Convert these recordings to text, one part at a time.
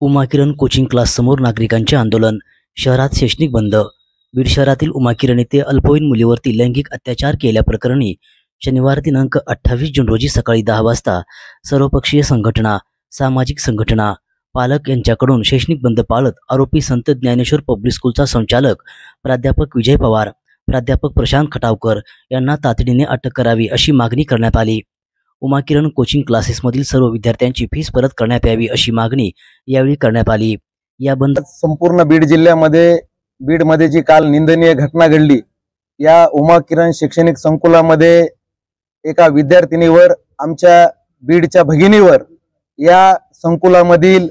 उमाकिरण coaching class समोर नागरिकांचे आंदोलन। शहरात शैक्षणिक बंद। बीड शहरातील उमाकिरण येथे अल्पवयीन मुलीवरती लैंगिक अत्याचार केल्याप्रकरणी शनिवार दिनांक 28 जून रोजी सकाळी 10 वाजता सर्वपक्षीय संघटना, सामाजिक संघटना, पालक यांच्याकडून शैक्षणिक बंद पाळत आरोपी संत ज्ञानेश्वर पब्लिक स्कूलचा संचालक प्राध्यापक विजय पवार, प्राध्यापक प्रशांत खटावकर यांना तातडीने अटक करावी अशी मागणी करण्यात आली। उमाकिरण कोचिंग क्लासेसमधील सर्व विद्यार्थ्यांची फीस परत करण्यात यावी अशी मागणी यावेळी करण्यात आली। या बंद संपूर्ण बीड जिल्ह्यामध्ये बीडमध्ये जी काल निंदनीय घटना घडली, या उमाकिरण शैक्षणिक संकुलामध्ये एका विद्यार्थिनीवर, आमच्या बीडच्या भगिनीवर, या संकुलामधील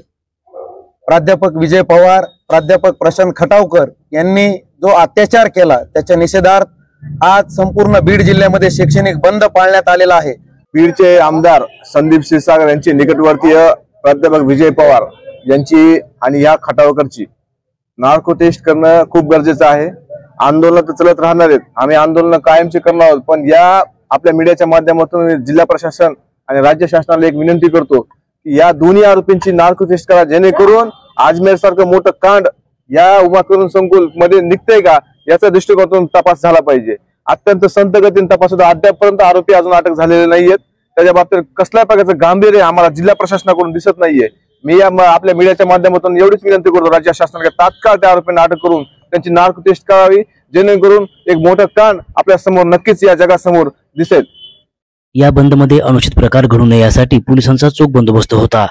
प्राध्यापक विजय पवार, प्राध्यापक प्रशांत खटावकर यांनी जो अत्याचार केला त्याच्या निषेधार्थ आज संपूर्ण बीड जिल्ह्यामध्ये शैक्षणिक बंद पाळण्यात आलेला आहे। बीडचे आमदार संदीप क्षीरसागर यांचे निकटवर्तीय प्राध्यापक विजय पवार यांची आणि या खटावकरची नार्को टेस्ट करणं खूप गरजेचं आहे। आंदोलन तर चलत राहणार आहेत, आम्ही आंदोलन कायमचे करणार आहोत, पण या आपल्या मीडियाच्या माध्यमातून जिल्हा प्रशासन आणि राज्य शासनाला एक विनंती करतो की या दोन्ही आरोपींची नार्को टेस्ट करा, जेणेकरून अजमेर सारखं मोठं कांड या उमाकिरण संकुल मध्ये निघतंय का याचा दृष्टिकोनातून तपास झाला पाहिजे। अत्यंत संत गतीने तपास होता, अद्यापर्यंत आरोपी अजून अटक झालेले नाहीयेत। त्याच्या बाबतीत कसल्या प्रकारचं गांभीर्य आम्हाला जिल्हा प्रशासनाकडून दिसत नाहीये। मी आपल्या मीडियाच्या माध्यमातून एवढीच विनंती करतो राज्य शासनाला तात्काळ त्या आरोपींना अटक करून त्यांची नार्को टेस्ट करावी, जेणेकरून एक मोठं कांड आपल्या समोर नक्कीच या जगासमोर दिसेल। या बंदमध्ये अनुचित प्रकार घडू नये यासाठी पोलिसांचा चोख बंदोबस्त होता।